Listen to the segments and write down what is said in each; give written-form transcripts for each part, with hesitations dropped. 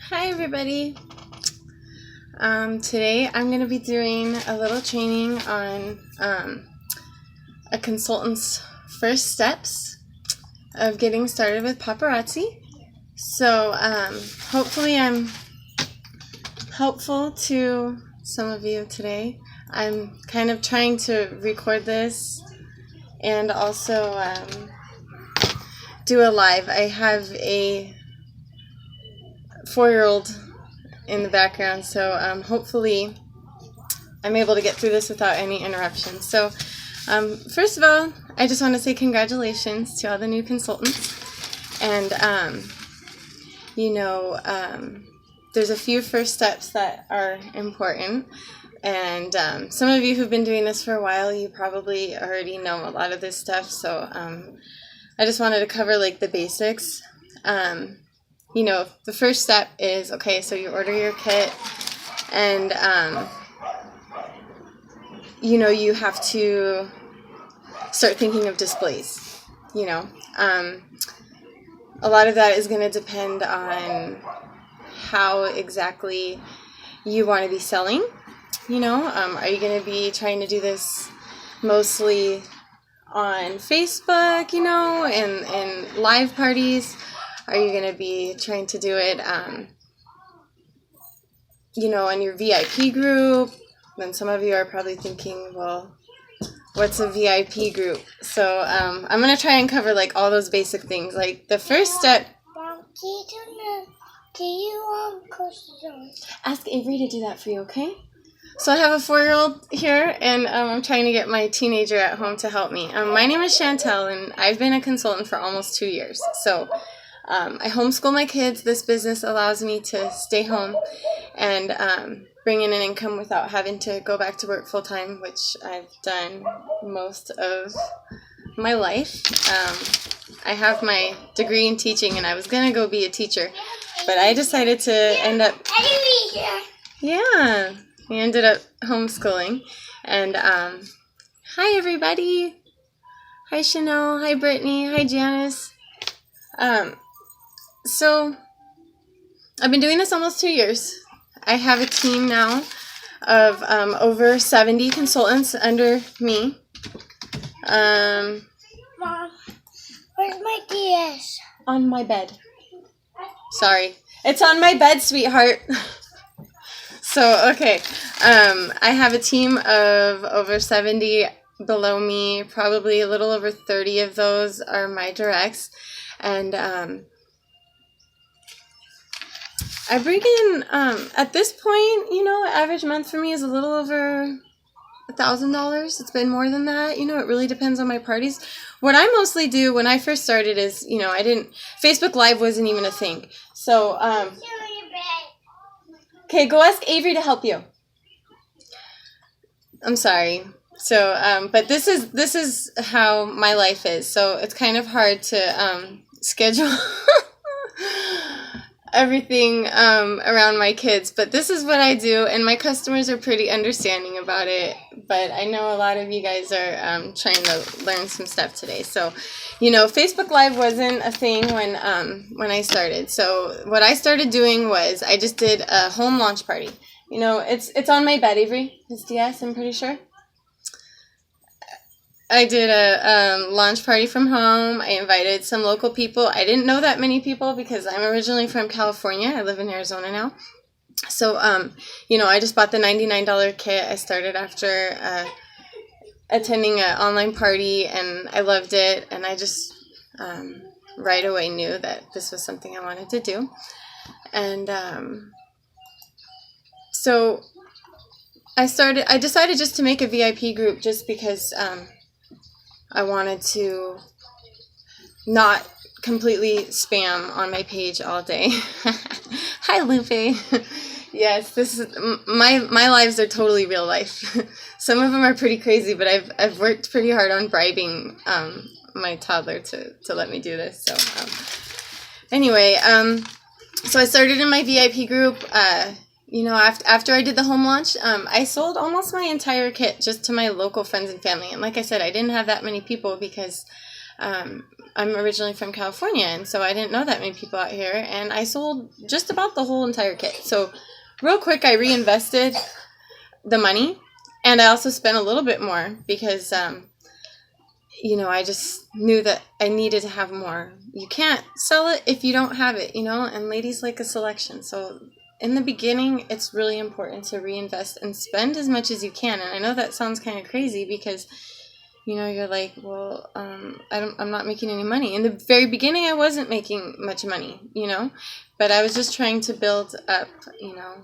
Hi everybody. Today I'm going to be doing a little training on a consultant's first steps of getting started with paparazzi. So hopefully I'm helpful to some of you today. I'm kind of trying to record this and also do a live. I have a 4-year-old in the background, so hopefully I'm able to get through this without any interruptions. So first of all, I just want to say congratulations to all the new consultants, and there's a few first steps that are important, and some of you who've been doing this for a while, you probably already know a lot of this stuff, so I just wanted to cover like the basics. The first step is, okay, so you order your kit, and, you have to start thinking of displays. A lot of that is going to depend on how exactly you want to be selling. Are you going to be trying to do this mostly on Facebook, and live parties? Are you going to be trying to do it, on your VIP group? Then some of you are probably thinking, well, what's a VIP group? So I'm going to try and cover like all those basic things. Like the first step. Ask Avery to do that for you, okay? So I have a 4-year-old here, and I'm trying to get my teenager at home to help me. My name is Chantel, and I've been a consultant for almost 2 years. So I homeschool my kids. This business allows me to stay home and bring in an income without having to go back to work full time, which I've done most of my life. I have my degree in teaching, and I was going to go be a teacher, but I decided to end up... Yeah, we ended up homeschooling. And hi, everybody. Hi, Chanel. Hi, Brittany. Hi, Janice. So I've been doing this almost 2 years. I have a team now of over 70 consultants under me. Mom, where's my DS? On my bed. Sorry. It's on my bed, sweetheart. So, okay. I have a team of over 70 below me. Probably a little over 30 of those are my directs. And I bring in, at this point, average month for me is a little over $1,000. It's been more than that. It really depends on my parties. What I mostly do when I first started is, Facebook Live wasn't even a thing. So, okay, go ask Avery to help you. I'm sorry. So, but this is how my life is. So it's kind of hard to schedule everything around my kids, but this is what I do, and my customers are pretty understanding about it. But I know a lot of you guys are trying to learn some stuff today. So, Facebook Live wasn't a thing when I started. So what I started doing was I just did a home launch party. It's on my bed, Avery. It's DS, I'm pretty sure. I did a launch party from home. I invited some local people. I didn't know that many people because I'm originally from California. I live in Arizona now. So, I just bought the $99 kit. I started after attending an online party, and I loved it. And I just right away knew that this was something I wanted to do. And so I decided just to make a VIP group just because I wanted to not completely spam on my page all day. Hi, Lupe. Yes, this is my lives are totally real life. Some of them are pretty crazy, but I've worked pretty hard on bribing my toddler to let me do this. So anyway, so I started in my VIP group. After I did the home launch, I sold almost my entire kit just to my local friends and family. And like I said, I didn't have that many people because I'm originally from California, and so I didn't know that many people out here, and I sold just about the whole entire kit. So real quick, I reinvested the money, and I also spent a little bit more because, I just knew that I needed to have more. You can't sell it if you don't have it, and ladies like a selection. So in the beginning, it's really important to reinvest and spend as much as you can. And I know that sounds kind of crazy because, you're like, well, I'm not making any money. In the very beginning, I wasn't making much money, but I was just trying to build up,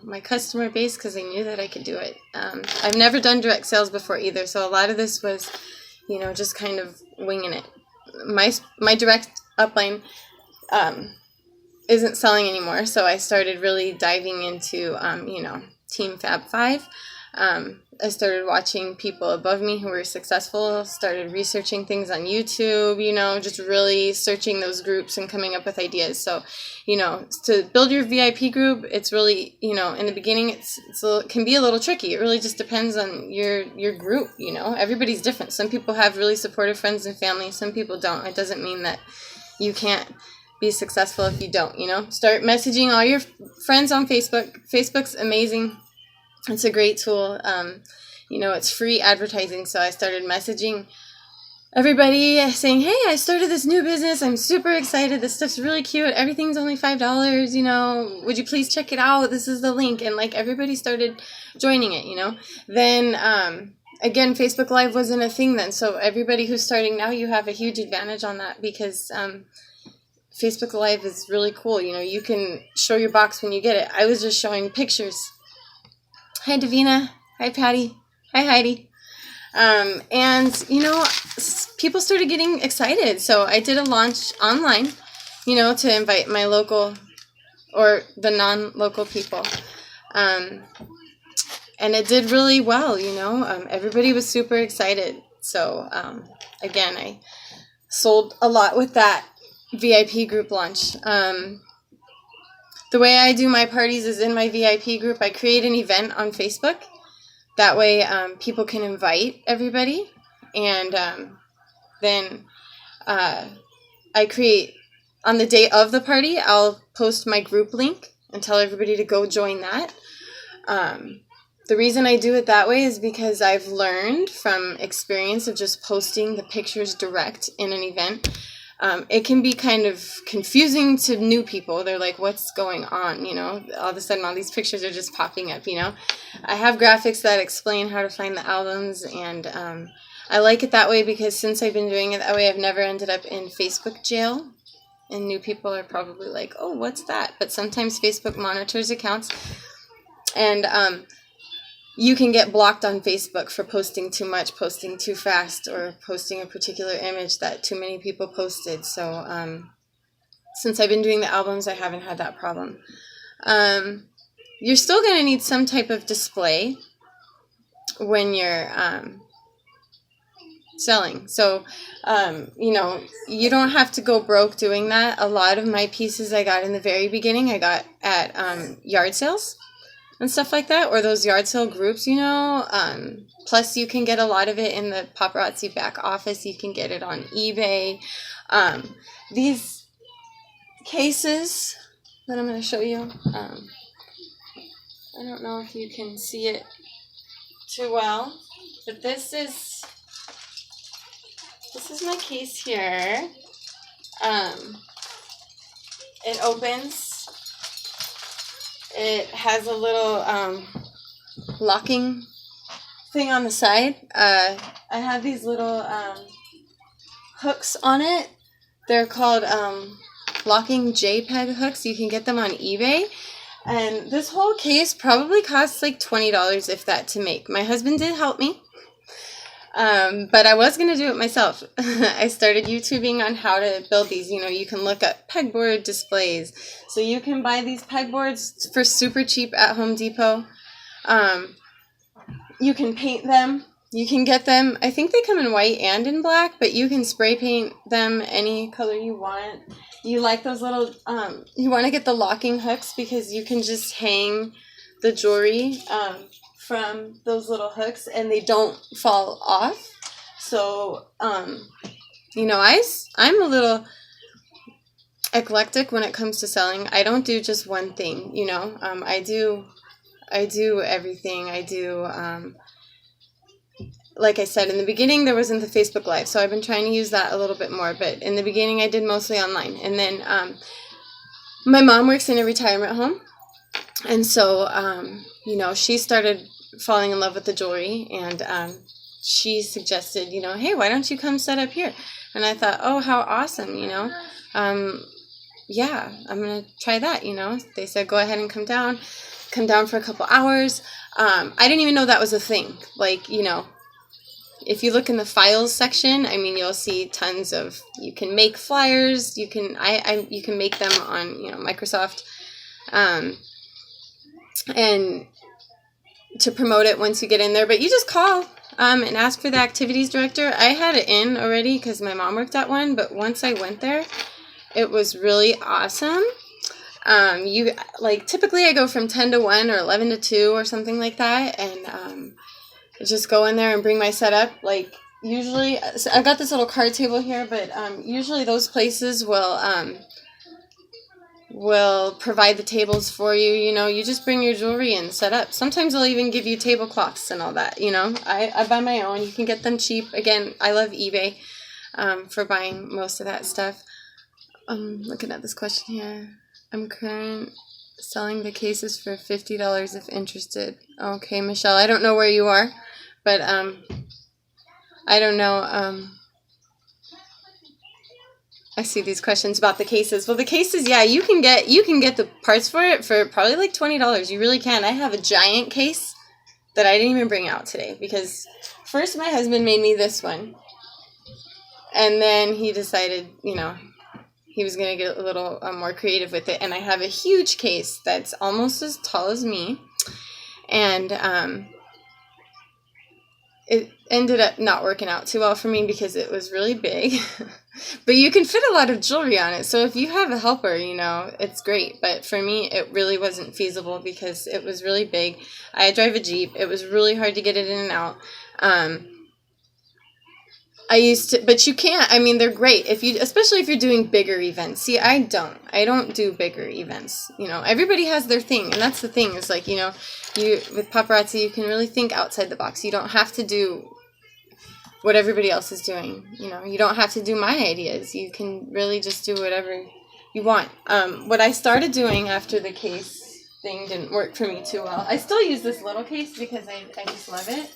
my customer base because I knew that I could do it. I've never done direct sales before either. So a lot of this was, just kind of winging it. My direct upline, isn't selling anymore, so I started really diving into, Team Fab 5. I started watching people above me who were successful, started researching things on YouTube, just really searching those groups and coming up with ideas. So, to build your VIP group, it's really, in the beginning, it can be a little tricky. It really just depends on your group, Everybody's different. Some people have really supportive friends and family. Some people don't. It doesn't mean that you can't be successful if you don't, Start messaging all your friends on Facebook. Facebook's amazing. It's a great tool. It's free advertising. So I started messaging everybody saying, hey, I started this new business. I'm super excited. This stuff's really cute. Everything's only $5. Would you please check it out? This is the link. And everybody started joining it, Then, again, Facebook Live wasn't a thing then. So everybody who's starting now, you have a huge advantage on that because, Facebook Live is really cool. You can show your box when you get it. I was just showing pictures. Hi, Davina. Hi, Patty. Hi, Heidi. And, people started getting excited. So I did a launch online, to invite my local or the non-local people. And it did really well, Everybody was super excited. So, again, I sold a lot with that VIP group launch. The way I do my parties is in my VIP group. I create an event on Facebook. That way people can invite everybody. And then I create, on the day of the party, I'll post my group link and tell everybody to go join that. The reason I do it that way is because I've learned from experience of just posting the pictures direct in an event. It can be kind of confusing to new people. They're like, what's going on? All of a sudden, all these pictures are just popping up, I have graphics that explain how to find the albums, and I like it that way because since I've been doing it that way, I've never ended up in Facebook jail. And new people are probably like, oh, what's that? But sometimes Facebook monitors accounts, and you can get blocked on Facebook for posting too much, posting too fast, or posting a particular image that too many people posted. So since I've been doing the albums, I haven't had that problem. You're still going to need some type of display when you're selling. So, you don't have to go broke doing that. A lot of my pieces I got in the very beginning, I got at yard sales and stuff like that, or those yard sale groups, plus you can get a lot of it in the Paparazzi back office. You can get it on eBay. These cases that I'm going to show you, I don't know if you can see it too well, but this is my case here. It opens. It has a little locking thing on the side. I have these little hooks on it. They're called locking JPEG hooks. You can get them on eBay. And this whole case probably costs like $20, if that, to make. My husband did help me. But I was going to do it myself. I started YouTubing on how to build these. You can look up pegboard displays. So you can buy these pegboards for super cheap at Home Depot. You can paint them. You can get them. I think they come in white and in black, but you can spray paint them any color you want. You like those little, you want to get the locking hooks because you can just hang the jewelry from those little hooks and they don't fall off. So you know, I'm a little eclectic when it comes to selling. I don't do just one thing, you know. I do everything. I do, like I said, in the beginning there wasn't the Facebook Live, so I've been trying to use that a little bit more. But in the beginning I did mostly online. And then my mom works in a retirement home. And so, you know, she started falling in love with the jewelry, and she suggested, you know, hey, why don't you come set up here? And I thought, oh, how awesome, you know. Yeah, I'm going to try that, you know. They said, go ahead and come down for a couple hours. I didn't even know that was a thing. Like, you know, if you look in the files section, I mean, you'll see tons of, you can make flyers, you can make them on, you know, Microsoft, and to promote it once you get in there. But you just call and ask for the activities director. I had it in already because my mom worked at one, but once I went there, it was really awesome. You like, typically I go from 10 to 1 or 11 to 2 or something like that, and just go in there and bring my setup. Like, usually, so I've got this little card table here, but usually those places will provide the tables for you. You know, you just bring your jewelry and set up. Sometimes they'll even give you tablecloths and all that, you know. I buy my own. You can get them cheap. Again, I love eBay for buying most of that stuff. Looking at this question here. I'm current selling the cases for $50 if interested. Okay, Michelle, I don't know where you are, but I don't know. I see these questions about the cases. Well, the cases, yeah, you can get the parts for it for probably like $20. You really can. I have a giant case that I didn't even bring out today because first my husband made me this one, and then he decided, you know, he was going to get a little more creative with it. And I have a huge case that's almost as tall as me. And it ended up not working out too well for me because it was really big. But you can fit a lot of jewelry on it. So if you have a helper, you know, it's great. But for me, it really wasn't feasible because it was really big. I drive a Jeep. It was really hard to get it in and out. I used to, but you can't. I mean, they're great especially if you're doing bigger events. See, I don't do bigger events. You know, everybody has their thing, and that's the thing. Is like, you know, with paparazzi, you can really think outside the box. You don't have to do what everybody else is doing. You know, you don't have to do my ideas. You can really just do whatever you want. What I started doing after the case thing didn't work for me too well. I still use this little case because I just love it.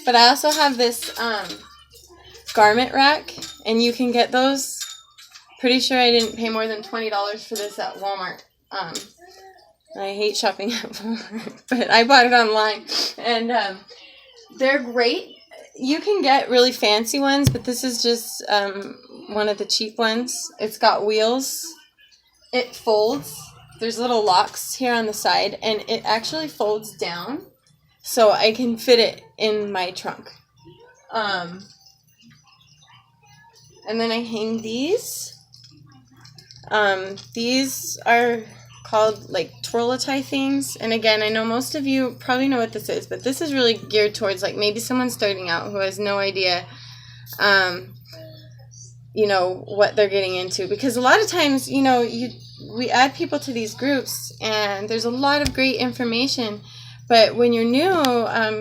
But I also have this garment rack, and you can get those. Pretty sure I didn't pay more than $20 for this at Walmart. I hate shopping at Walmart, but I bought it online, and they're great. You can get really fancy ones, but this is just one of the cheap ones. It's got wheels. It folds. There's little locks here on the side, and it actually folds down. So I can fit it in my trunk. And then I hang these. These are called like twirl-a-tie things. And again, I know most of you probably know what this is, but this is really geared towards like maybe someone starting out who has no idea, you know, what they're getting into. Because a lot of times, you know, we add people to these groups, and there's a lot of great information. But when you're new,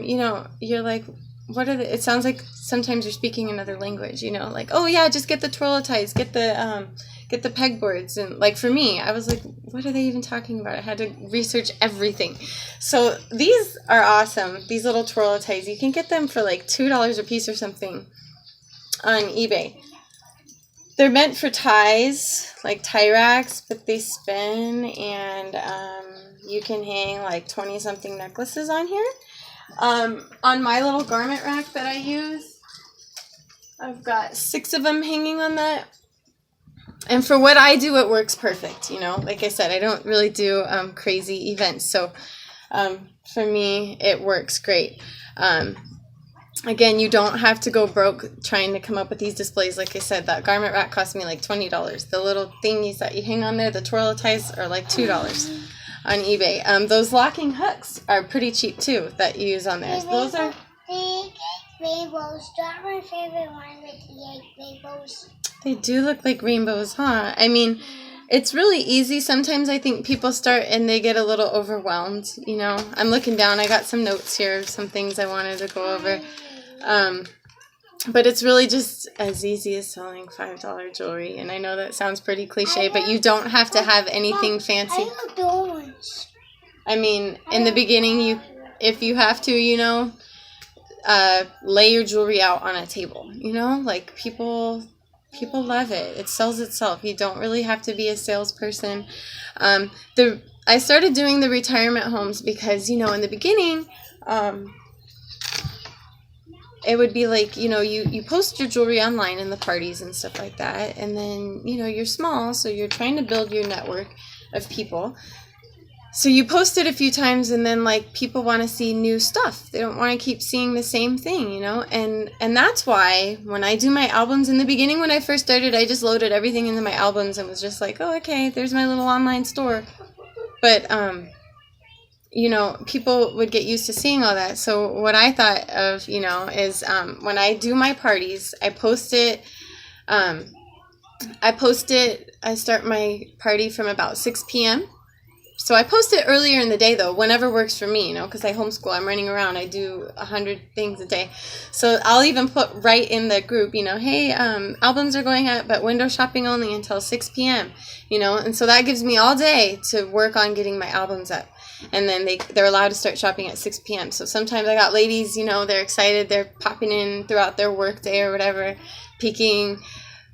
you know, you're like, what are the, it sounds like sometimes you're speaking another language, you know, like, oh yeah, just get the twirl-a-ties, get the pegboards. And like for me, I was like, what are they even talking about? I had to research everything. So these are awesome. These little twirl-a-ties, you can get them for like $2 a piece or something on eBay. They're meant for ties, like tie racks, but they spin, and you can hang like 20-something necklaces on here. On my little garment rack that I use, I've got 6 of them hanging on that. And for what I do, it works perfect, you know. Like I said, I don't really do crazy events. So for me, it works great. Again, you don't have to go broke trying to come up with these displays. Like I said, that garment rack cost me like $20. The little thingies that you hang on there, the twirl-a-ties, are like $2 on eBay. Those locking hooks are pretty cheap too that you use on there. Those are rainbows. That's my favorite one with the 8 rainbows. They do look like rainbows, huh? I mean, it's really easy. Sometimes I think people start and they get a little overwhelmed, you know. I'm looking down. I got some notes here of some things I wanted to go over. But it's really just as easy as selling $5 jewelry. And I know that sounds pretty cliche, but you don't have to have anything fancy. I love those. I mean, in the beginning, if you have to, you know, lay your jewelry out on a table, you know, like people love it. It sells itself. You don't really have to be a salesperson. I started doing the retirement homes because, you know, in the beginning, it would be like, you know, you post your jewelry online in the parties and stuff like that. And then, you know, you're small, so you're trying to build your network of people. So you post it a few times and then like people want to see new stuff. They don't want to keep seeing the same thing, you know? And that's why when I do my albums in the beginning, when I first started, I just loaded everything into my albums and was just like, oh, okay, there's my little online store. But, you know, people would get used to seeing all that. So what I thought of, you know, is when I do my parties, I post it. I start my party from about 6 p.m. So I post it earlier in the day, though, whenever works for me, you know, because I homeschool. I'm running around. I do 100 things a day. So I'll even put right in the group, you know, hey, albums are going out, but window shopping only until 6 p.m., you know. And so that gives me all day to work on getting my albums up. And then they're allowed to start shopping at 6 p.m. So sometimes I got ladies, you know, they're excited. They're popping in throughout their work day or whatever, peeking,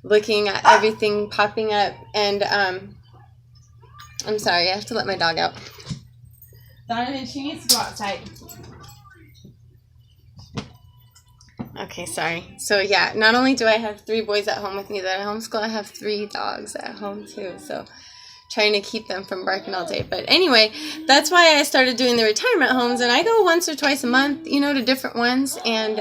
looking at everything popping up. And I'm sorry, I have to let my dog out. Donovan, she needs to go outside. Okay, sorry. So yeah, not only do I have 3 boys at home with me that I homeschool, I have 3 dogs at home too. So trying to keep them from barking all day. But anyway, that's why I started doing the retirement homes, and I go once or twice a month, you know, to different ones, and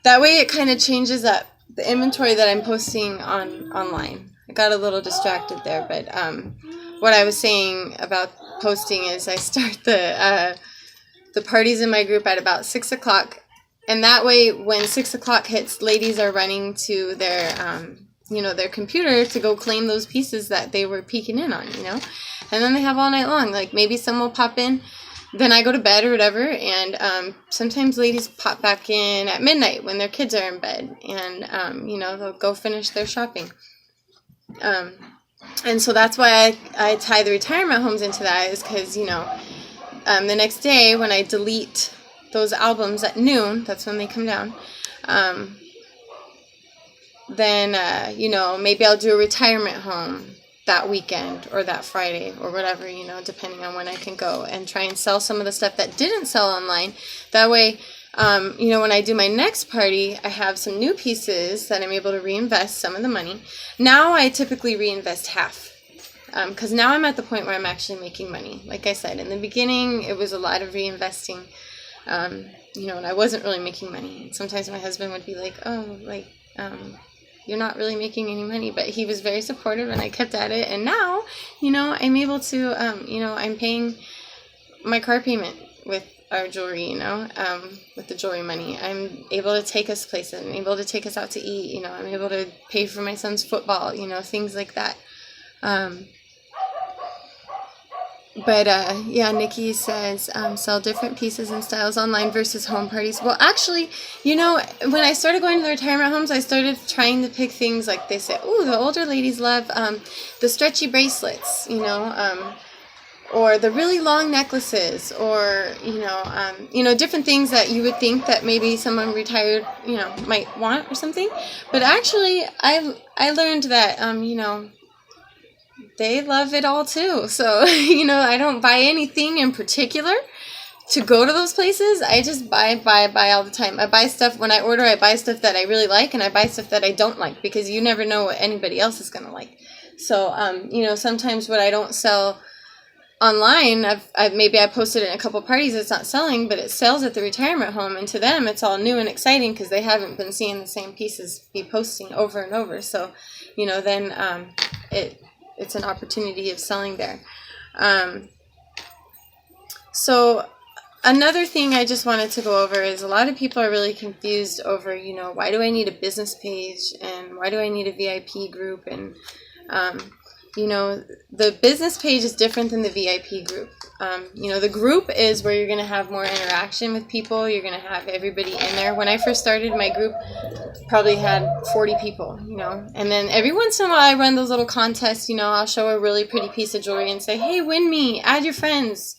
that way it kind of changes up the inventory that I'm posting online. I got a little distracted there, but what I was saying about posting is I start the parties in my group at about 6 o'clock, and that way when 6 o'clock hits, ladies are running to their you know, their computer to go claim those pieces that they were peeking in on, you know, and then they have all night long. Like maybe some will pop in, then I go to bed or whatever, and sometimes ladies pop back in at midnight when their kids are in bed, and you know, they'll go finish their shopping. And so that's why I tie the retirement homes into that, is because, you know, the next day when I delete those albums at noon, that's when they come down, then, you know, maybe I'll do a retirement home that weekend or that Friday or whatever, you know, depending on when I can go, and try and sell some of the stuff that didn't sell online. That way, you know, when I do my next party, I have some new pieces that I'm able to reinvest some of the money. Now I typically reinvest half, because now I'm at the point where I'm actually making money. Like I said, in the beginning, it was a lot of reinvesting, you know, and I wasn't really making money. Sometimes my husband would be like, oh, like, you're not really making any money, but he was very supportive and I kept at it. And now, you know, I'm able to, you know, I'm paying my car payment with our jewelry, you know, with the jewelry money. I'm able to take us places. I'm able to take us out to eat, you know, I'm able to pay for my son's football, you know, things like that. But yeah, Nikki says, sell different pieces and styles online versus home parties. Well, actually, you know, when I started going to the retirement homes, I started trying to pick things like they say, ooh, the older ladies love the stretchy bracelets, you know, or the really long necklaces, or, you know, different things that you would think that maybe someone retired, you know, might want or something. But actually, I learned that, you know, they love it all too. So, you know, I don't buy anything in particular to go to those places. I just buy all the time. I buy stuff when I order. I buy stuff that I really like, and I buy stuff that I don't like, because you never know what anybody else is going to like. So, you know, sometimes what I don't sell online, maybe I posted it in a couple parties, it's not selling, but it sells at the retirement home, and to them it's all new and exciting because they haven't been seeing the same pieces be posting over and over. So, you know, then it's an opportunity of selling there. So another thing I just wanted to go over is a lot of people are really confused over, why do I need a business page and why do I need a VIP group? And, the business page is different than the VIP group. The group is where you're going to have more interaction with people. You're going to have everybody in there. When I first started, my group probably had 40 people, and then every once in a while I run those little contests. I'll show a really pretty piece of jewelry and say, hey, win me, add your friends.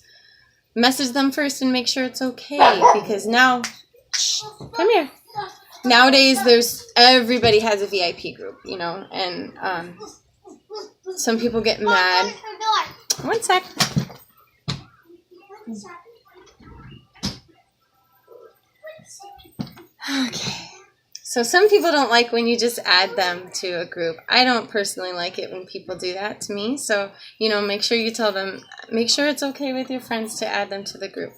Message them first and make sure it's okay, because now, come here. Nowadays, everybody has a VIP group, and some people get mad. One sec. Okay. So some people don't like when you just add them to a group. I don't personally like it when people do that to me. So, make sure you tell them, make sure it's okay with your friends to add them to the group.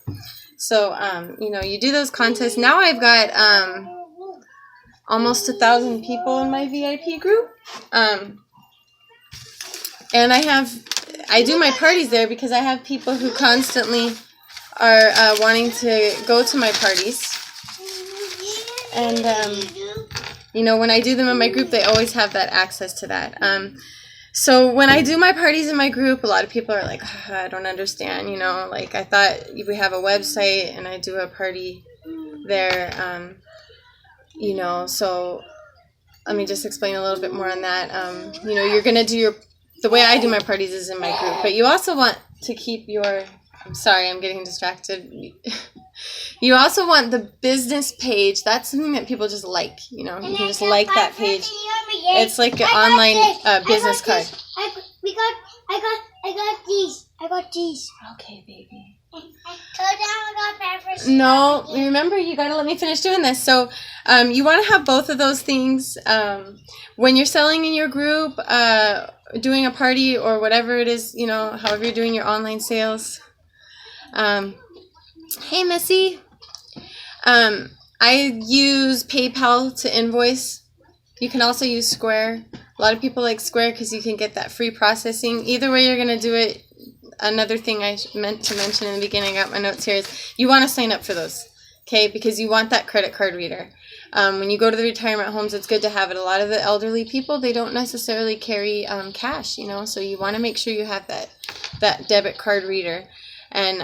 So, you do those contests. Now I've got almost 1,000 people in my VIP group. And I do my parties there because I have people who constantly are wanting to go to my parties. And, when I do them in my group, they always have that access to that. So when I do my parties in my group, a lot of people are like, I don't understand, I thought we have a website and I do a party there, so let me just explain a little bit more on that. You're going to do the way I do my parties is in my group, but you also want to keep I'm sorry, I'm getting distracted. You also want the business page. That's something that people just like, you can just like that page. It's like an online business card. I got these. Okay, baby. No, remember, you got to let me finish doing this. So you want to have both of those things. When you're selling in your group, doing a party or whatever it is, however you're doing your online sales. Hey, Missy. I use PayPal to invoice. You can also use Square. A lot of people like Square because you can get that free processing. Either way you're going to do it. Another thing I meant to mention in the beginning, I got my notes here, is you want to sign up for those, okay? Because you want that credit card reader. When you go to the retirement homes, it's good to have it. A lot of the elderly people, they don't necessarily carry cash, so you want to make sure you have that debit card reader. And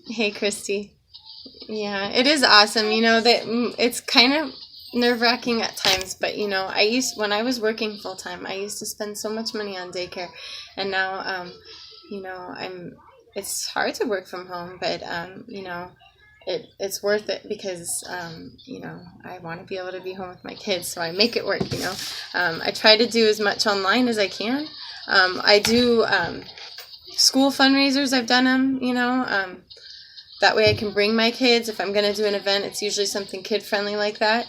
hey, Christy. Yeah, it is awesome. That it's kind of nerve-wracking at times, but when I was working full-time, I used to spend so much money on daycare, and now it's hard to work from home, but it's worth it because I want to be able to be home with my kids, so I make it work. I try to do as much online as I can. I do school fundraisers. I've done them. That way I can bring my kids. If I'm going to do an event, it's usually something kid-friendly like that.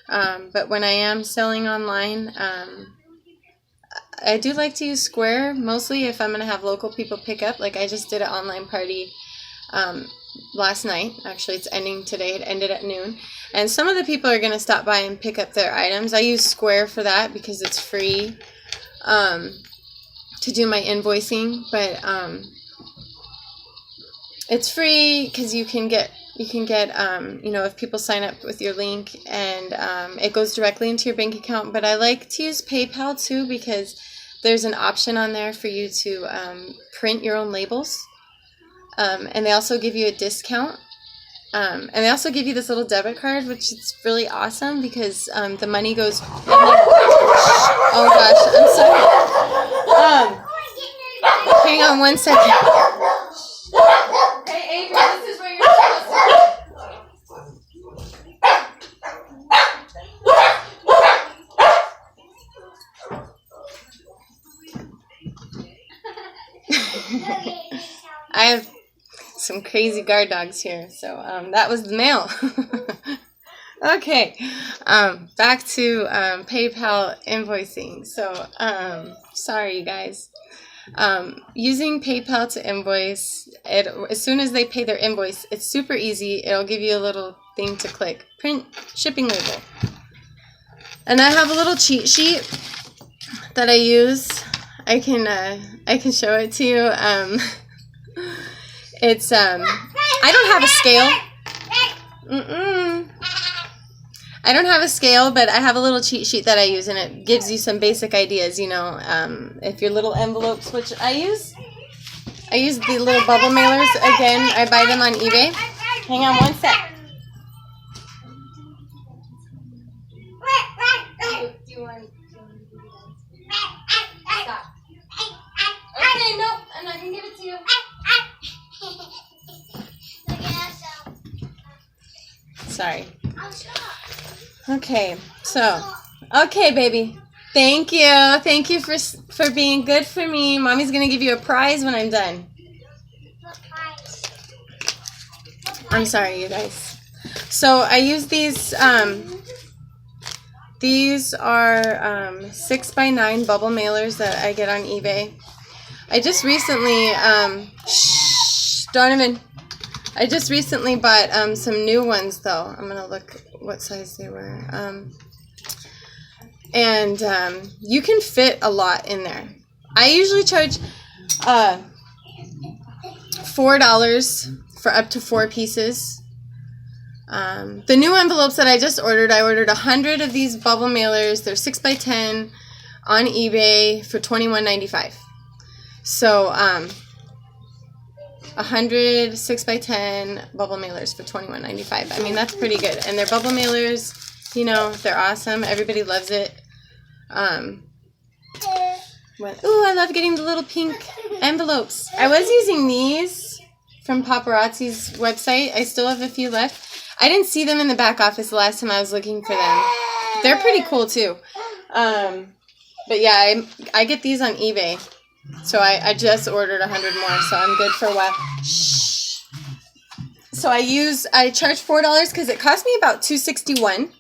But when I am selling online, I do like to use Square, mostly if I'm going to have local people pick up. Like I just did an online party last night. Actually, it's ending today. It ended at noon. And some of the people are going to stop by and pick up their items. I use Square for that because it's free to do my invoicing. But it's free because you can get if people sign up with your link, and it goes directly into your bank account. But I like to use PayPal too because there's an option on there for you to print your own labels, and they also give you a discount, and they also give you this little debit card, which is really awesome because the money goes. Oh gosh, I'm sorry. Hang on one second. Hey, Adrian, this is where you're supposed to. I have some crazy guard dogs here, so that was the mail. Okay, back to PayPal invoicing. So, sorry, you guys. Using PayPal to invoice, as soon as they pay their invoice, it's super easy. It'll give you a little thing to click, print shipping label. And I have a little cheat sheet that I use. I can show it to you. It's I don't have a scale. I don't have a scale, but I have a little cheat sheet that I use, and it gives you some basic ideas, you know, if your little envelopes, which I use the little bubble mailers. Again, I buy them on eBay. Hang on one sec. Do you want stop? Okay, nope, I'm not going to give it to you. Sorry. Okay, so, okay, baby. Thank you. Thank you for being good for me. Mommy's going to give you a prize when I'm done. I'm sorry, you guys. So, I use these are 6x9 bubble mailers that I get on eBay. I just recently, Donovan. I just recently bought some new ones, though. I'm going to look what size they were. And you can fit a lot in there. I usually charge $4 for up to 4 pieces. The new envelopes that I just ordered, I ordered 100 of these bubble mailers. They're 6x10 on eBay for $21.95. So, 100 6x10 bubble mailers for $21.95. I mean, that's pretty good. And they're bubble mailers, you know, they're awesome. Everybody loves it. Ooh, I love getting the little pink envelopes. I was using these from Paparazzi's website. I still have a few left. I didn't see them in the back office the last time I was looking for them. They're pretty cool, too. But yeah, I get these on eBay. So I just ordered 100 more, so I'm good for a while. Shh. So I charge $4 because it cost me about $2.61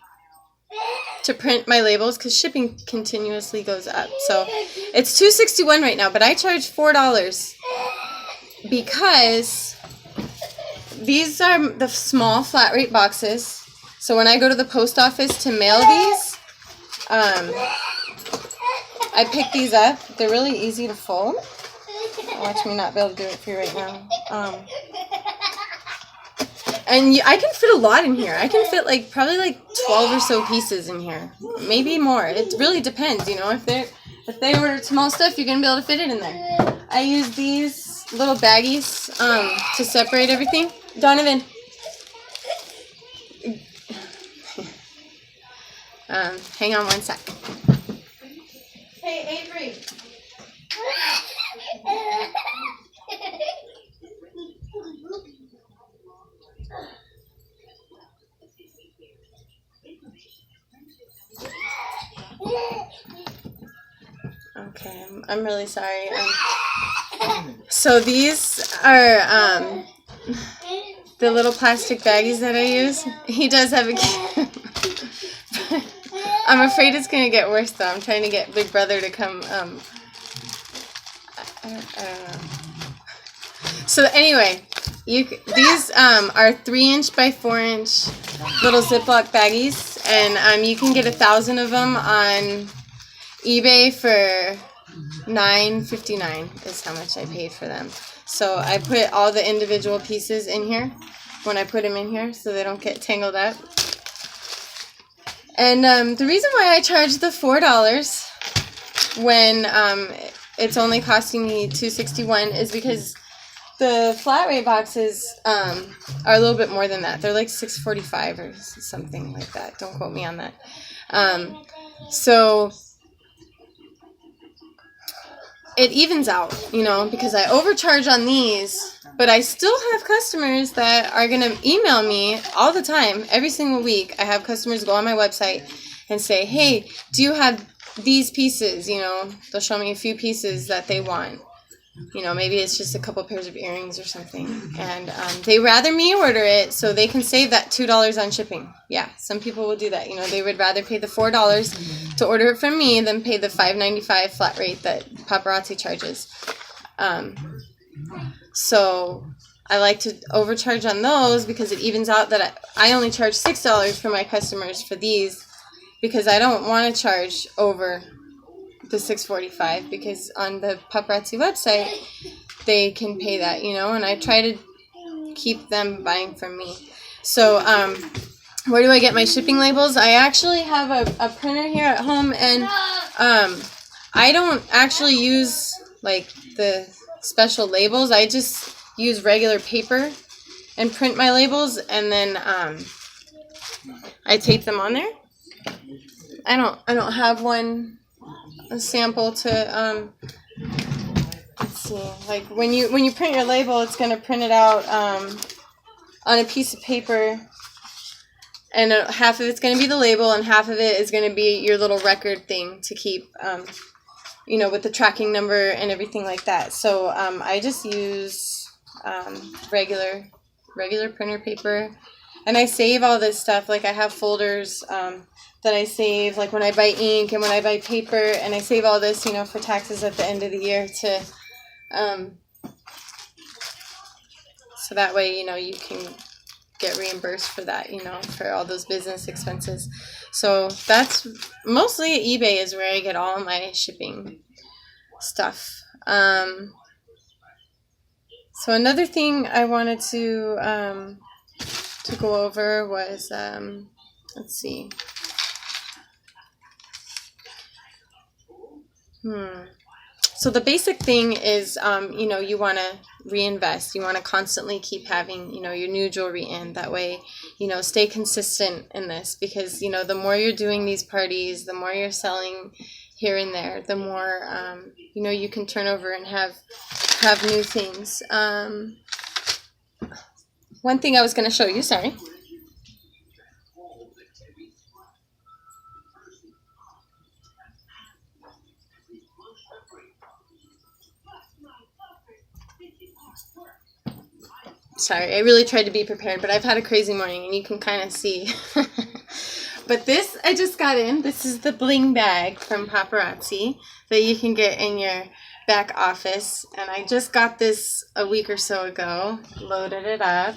to print my labels because shipping continuously goes up. So it's $2.61 right now, but I charge $4 because these are the small flat rate boxes. So when I go to the post office to mail these, I pick these up. They're really easy to fold. Watch me not be able to do it for you right now. And I can fit a lot in here. I can fit probably 12 or so pieces in here. Maybe more. It really depends, you know. If they order small stuff, you're going to be able to fit it in there. I use these little baggies to separate everything. Donovan. Hang on one sec. Hey, Avery. Okay, I'm really sorry. So these are the little plastic baggies that I use. He does have a kid. I'm afraid it's going to get worse, though. I'm trying to get Big Brother to come. I don't know. So anyway, these are 3" by 4" little Ziploc baggies, and you can get 1,000 of them on eBay for $9.59 is how much I paid for them. So I put all the individual pieces in here when I put them in here so they don't get tangled up. And the reason why I charge the $4 when it's only costing me $2.61 is because the flat rate boxes are a little bit more than that. They're like $6.45 or something like that. Don't quote me on that. So it evens out, you know, because I overcharge on these, but I still have customers that are going to email me all the time, every single week. I have customers go on my website and say, hey, do you have these pieces? You know, they'll show me a few pieces that they want. You know, maybe it's just a couple pairs of earrings or something. And they rather me order it so they can save that $2 on shipping. Yeah, some people will do that. You know, they would rather pay the $4 to order it from me than pay the $5.95 flat rate that Paparazzi charges. So I like to overcharge on those because it evens out that I only charge $6 for my customers for these because I don't want to charge over the $6.45 because on the Paparazzi website they can pay that, you know, and I try to keep them buying from me. So where do I get my shipping labels? I actually have a printer here at home, and I don't actually use like the special labels. I just use regular paper and print my labels, and then I tape them on there. I don't have a sample to let's see. Like when you print your label, it's gonna print it out on a piece of paper, and half of it's gonna be the label, and half of it is gonna be your little record thing to keep, with the tracking number and everything like that. So I just use regular printer paper, and I save all this stuff. Like I have folders that I save, like when I buy ink and when I buy paper, and I save all this, for taxes at the end of the year to, so that way, you can get reimbursed for that, for all those business expenses. So that's mostly eBay is where I get all my shipping stuff. So another thing I wanted to go over was, let's see. So the basic thing is, you want to reinvest. You want to constantly keep having, your new jewelry in. That way, stay consistent in this, because, the more you're doing these parties, the more you're selling here and there, the more, you can turn over and have new things. One thing I was going to show you, sorry. Sorry, I really tried to be prepared, but I've had a crazy morning, and you can kind of see. But this, I just got in. This is the bling bag from Paparazzi that you can get in your back office. And I just got this a week or so ago, loaded it up.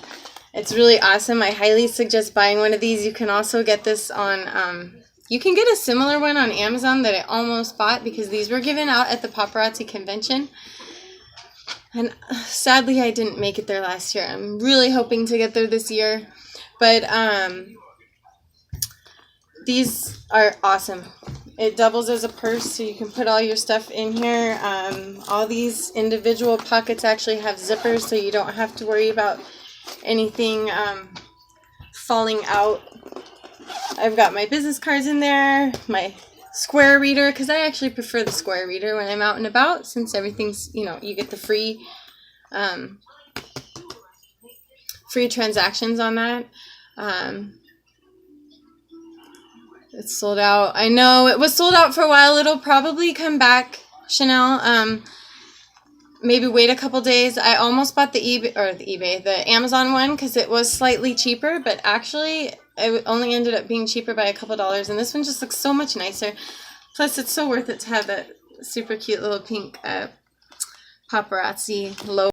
It's really awesome. I highly suggest buying one of these. You can also get this on, you can get a similar one on Amazon that I almost bought, because these were given out at the Paparazzi convention. And sadly, I didn't make it there last year. I'm really hoping to get there this year. But these are awesome. It doubles as a purse, so you can put all your stuff in here. All these individual pockets actually have zippers, so you don't have to worry about anything falling out. I've got my business cards in there, my square reader, because I actually prefer the square reader when I'm out and about, since everything's, you get the free transactions on that. It's sold out. I know it was sold out for a while. It'll probably come back, Chanel. Maybe wait a couple days. I almost bought the Amazon one, because it was slightly cheaper, but actually it only ended up being cheaper by a couple dollars, and this one just looks so much nicer. Plus, it's so worth it to have that super cute little pink paparazzi logo.